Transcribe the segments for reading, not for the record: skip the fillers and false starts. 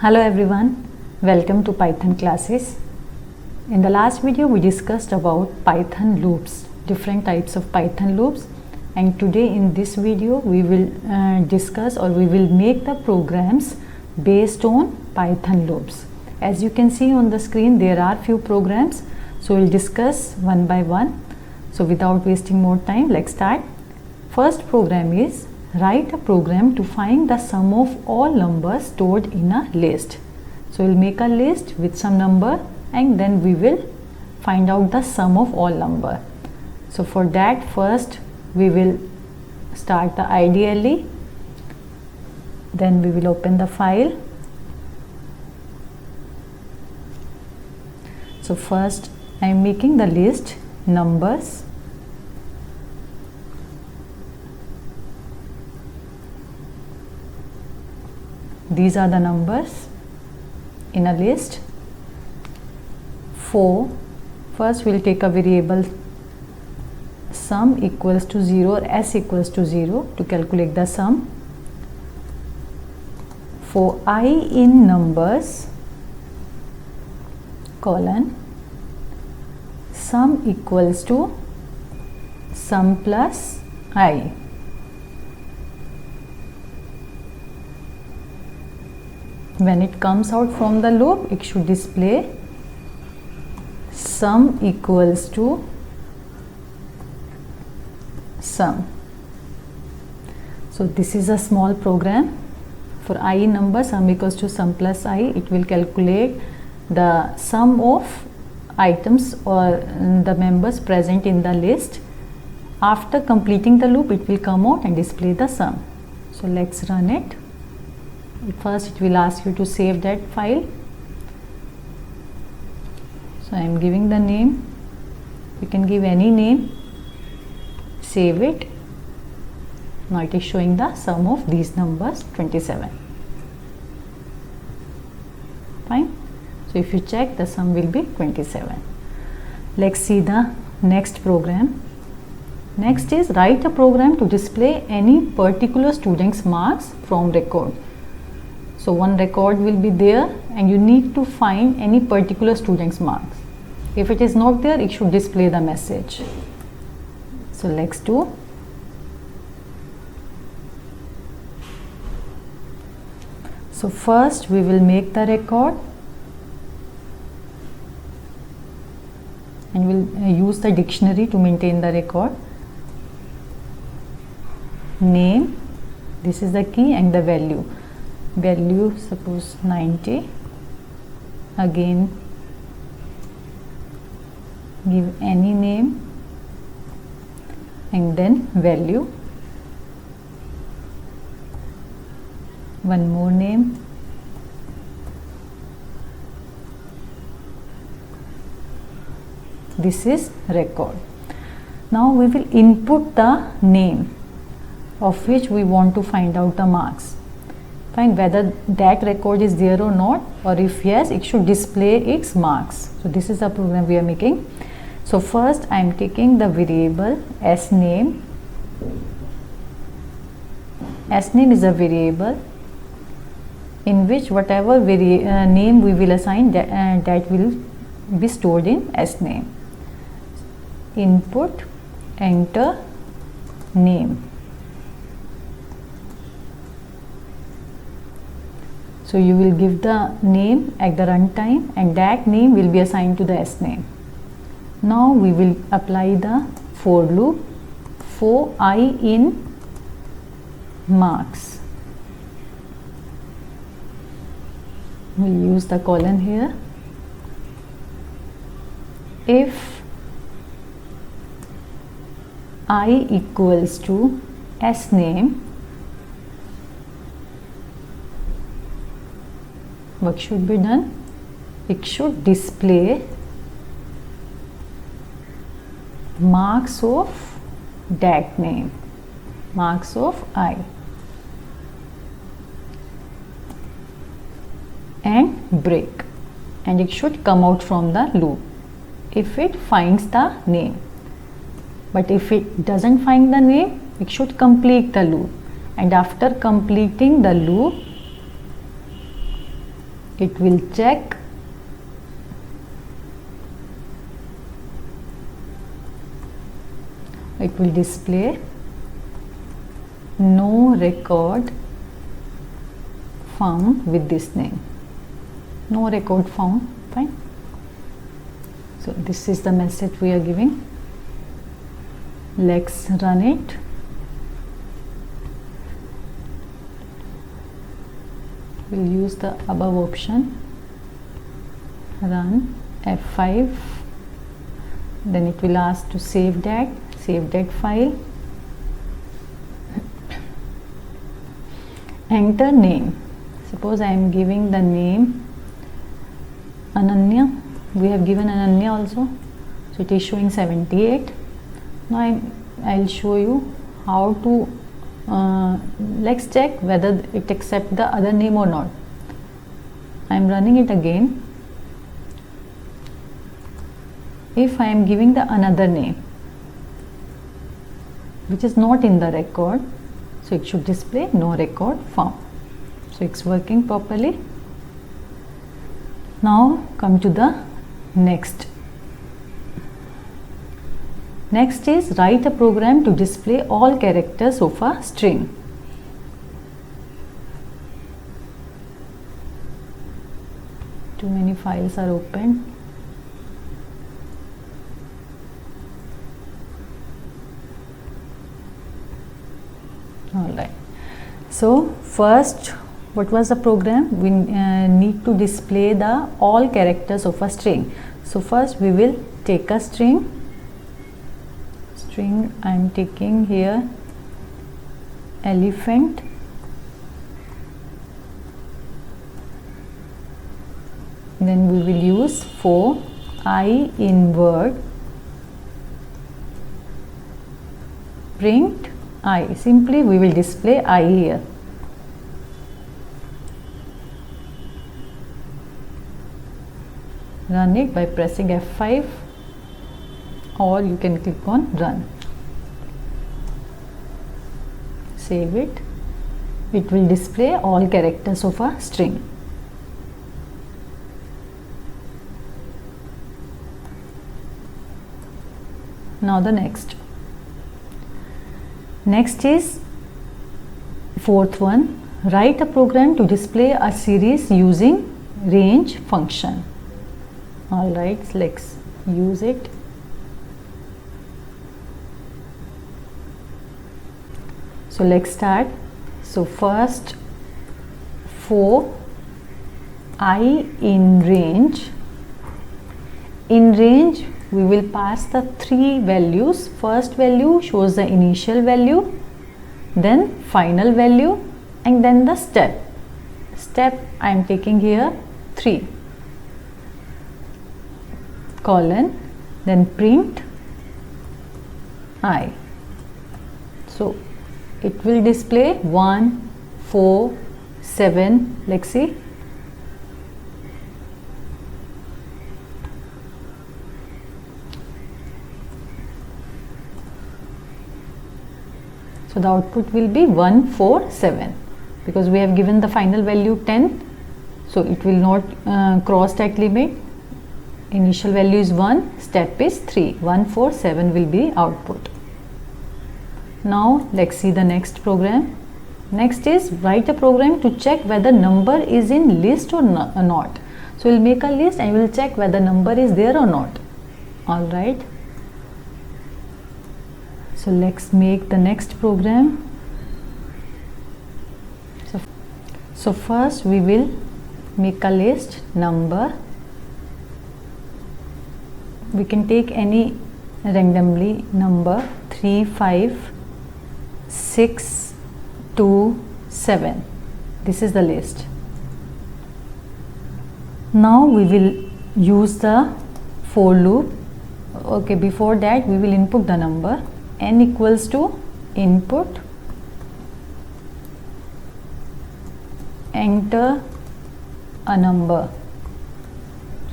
Hello everyone, welcome to Python classes. In the last video we discussed about Python loops, different types of Python loops, and today in this video we will discuss or we will make the programs based on Python loops. As you can see on the screen there are few programs, so we'll discuss one by one. So without wasting more time, let's start. First program is write a program to find the sum of all numbers stored in a list. So we'll make a list with some number and then we will find out the sum of all number. So for that first we will start the IDLE, then we will open the file. So first I am making the list numbers. These are the numbers in a list. First we'll take a variable sum equals to 0 or s equals to 0 to calculate the sum. For I in numbers colon sum equals to sum plus I. When it comes out from the loop, it should display sum equals to sum. So this is a small program. For I number sum equals to sum plus I, it will calculate the sum of items or the members present in the list. After completing the loop, it will come out and display the sum. So let's run it. First it will ask you to save that file. So I am giving the name. You can give any name. Save it. Now it is showing the sum of these numbers 27. Fine. So if you check, the sum will be 27. Let's see the next program. Next is write a program to display any particular student's marks from record. So one record will be there and you need to find any particular student's marks. If it is not there, it should display the message. So let's do. So first we will make the record and we'll use the dictionary to maintain the record. Name, this is the key, and the value. Value suppose 90. Again give any name and then value. One more name. This is record. Now we will input the name of which we want to find out the marks. Find whether that record is there or not, or if yes, it should display its marks. So this is the program we are making. So first I am taking the variable sname. Sname is a variable in which whatever name we will assign, that will be stored in sname. Input, enter name. So you will give the name at the runtime and that name will be assigned to the sname. Now we will apply the for loop for I in marks. We'll use the colon here. If I equals to sname, what should be done? It should display marks of that name, marks of I, and break, and it should come out from the loop if it finds the name. But if it doesn't find the name, it should complete the loop, and after completing the loop it will check it will display no record found with this name. No record found. Fine. So this is the message we are giving. Let's run it. We'll use the above option. Run F5. Then it will ask to save that file. Enter name. Suppose I am giving the name Ananya. We have given Ananya also, so it is showing 78. Now I'll show you how to let's check whether it accepts the other name or not. I am running it again. If I am giving the another name which is not in the record, so it should display no record found. So it's working properly. Now come to the next. Next is write a program to display all characters of a string. Too many files are open. Alright. So first, what was the program? We need to display the all characters of a string. So first we will take a string. I am taking here elephant. Then we will use for I in word print I. Simply we will display I here. Run it by pressing F5, or you can click on run. Save it. It will display all characters of a string. Now the next. Next is fourth one. Write a program to display a series using range function. Alright, let's use it. So let's start. So first, for I in range. In range, we will pass the three values. First value shows the initial value, then final value, and then the step. Step I am taking here 3. Colon, then print I. So it will display 1, 4, 7. Let's see. So the output will be 1, 4, 7 because we have given the final value 10. So it will not cross that limit. Initial value is 1, step is 3. 1, 4, 7 will be output. Now let's see the next program. Next is write a program to check whether number is in list or not. So we'll make a list and we'll check whether number is there or not. Alright. So let's make the next program. So first we will make a list number. We can take any randomly number 3, 5, 6, 2, 7. This is the list. Now we will use the for loop. Okay, before that we will input the number. N equals to input, enter a number.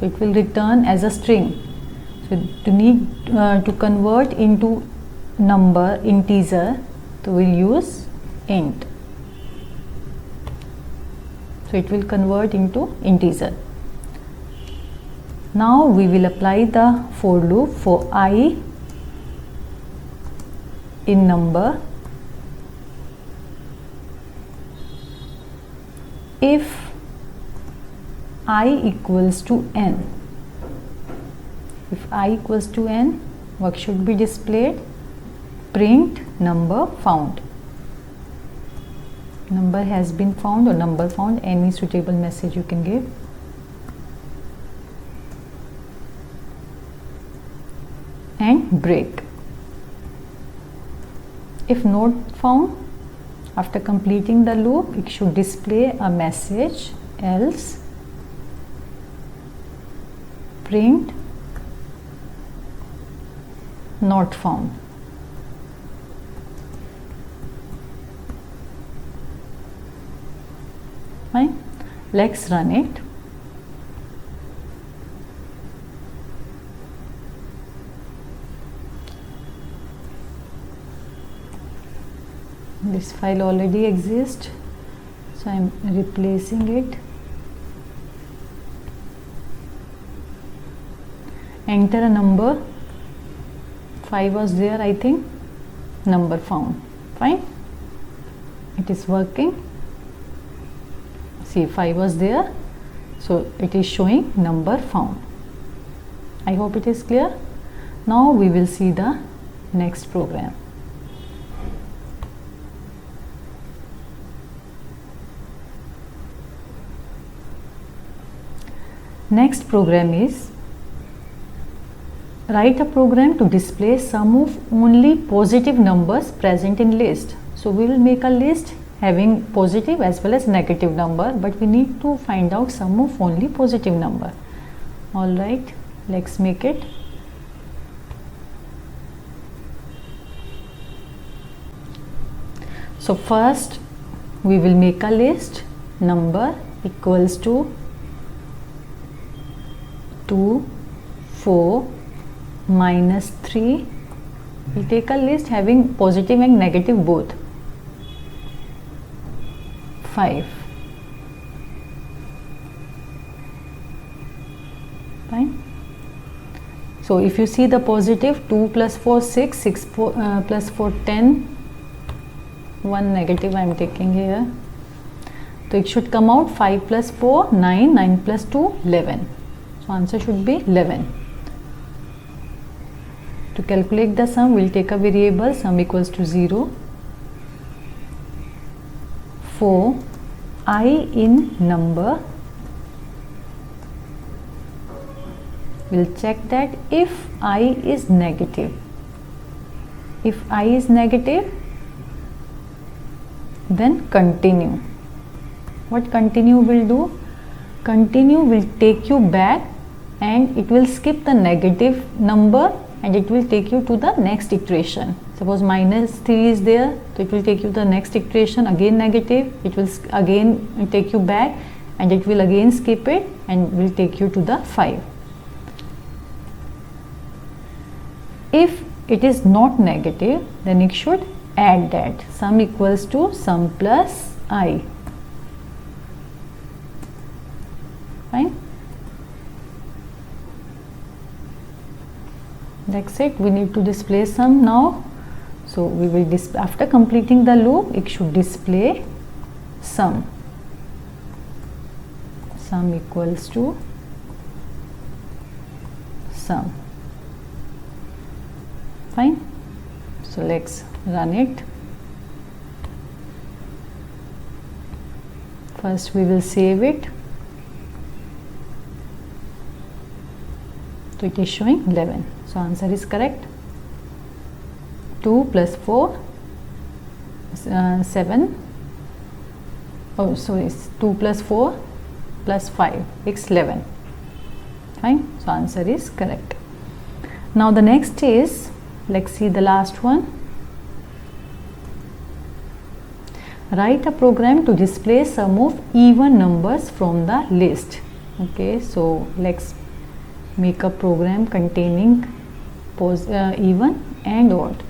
So it will return as a string. So to need to convert into number integer, so we'll use int. so it will convert into integer. Now we will apply the for loop for I in number if I equals to n. If I equals to n, what should be displayed? Print number found. Number has been found or number found, any suitable message you can give. And break. If not found, after completing the loop, it should display a message else print not found. Fine. Let's run it. This file already exists, so I am replacing it. Enter a number. 5 was there, I think. Number found. Fine. It is working. See, 5 was there, so it is showing number found. I hope it is clear. Now we will see the next program. Next program is write a program to display sum of only positive numbers present in list. So we will make a list having positive as well as negative number, but we need to find out sum of only positive number. All right, let's make it. So first we will make a list number equals to 2, 4, minus 3. We take a list having positive and negative both. 5. Fine. So if you see the positive, 2 plus 4 6, 6 plus 4 10, 1 negative I am taking here. So it should come out 5 plus 4 9, 9 plus 2 11. So answer should be 11. To calculate the sum, we will take a variable sum equals to 0. For I in number, we will check that if I is negative. If I is negative, then continue. What continue will do? Continue will take you back and it will skip the negative number and it will take you to the next iteration. Suppose minus 3 is there, so it will take you to the next iteration, again negative, it will again take you back and it will again skip it and will take you to the 5. If it is not negative, then it should add that sum equals to sum plus I. Fine. That's it. We need to display sum now. So we will after completing the loop, it should display sum. Sum equals to sum. Fine. So let's run it. First we will save it. So it is showing 11. So answer is correct. 2 plus 4 7. Oh, so it's 2 plus 4 plus 5 it's 11. Fine. So answer is correct. Now the next is, let's see the last one. Write a program to display sum of even numbers from the list. Okay, so let's make a program containing even and odd.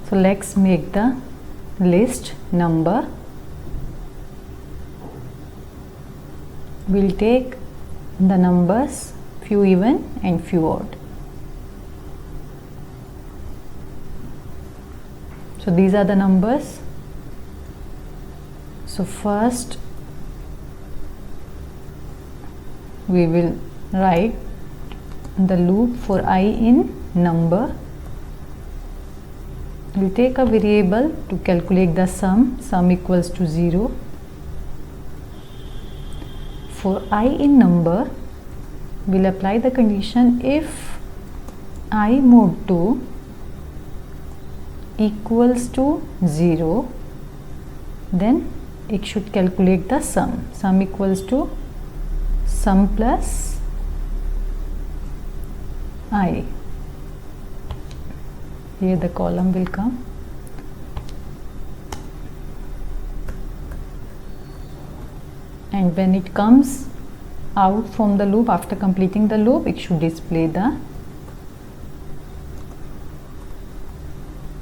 So let's make the list number, we'll take the numbers few even and few odd. So these are the numbers. So first we will write the loop for I in number. We'll take a variable to calculate the sum equals to 0. For I in number, we'll apply the condition if I mod 2 equals to 0, then it should calculate the sum equals to sum plus I. Here the column will come. And when it comes out from the loop, after completing the loop, it should display the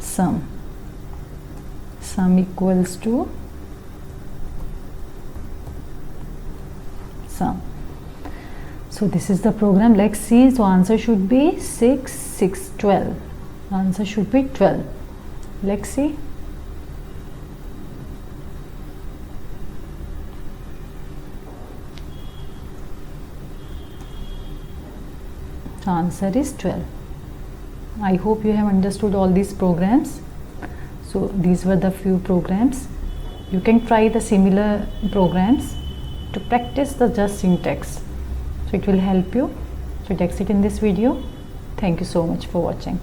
sum equals to sum. So this is the program. Let's see. So answer should be 6, 6, 12. Answer should be 12. Let's see. The answer is 12. I hope you have understood all these programs. So these were the few programs. You can try the similar programs to practice the just syntax. So it will help you. So that's it in this video. Thank you so much for watching.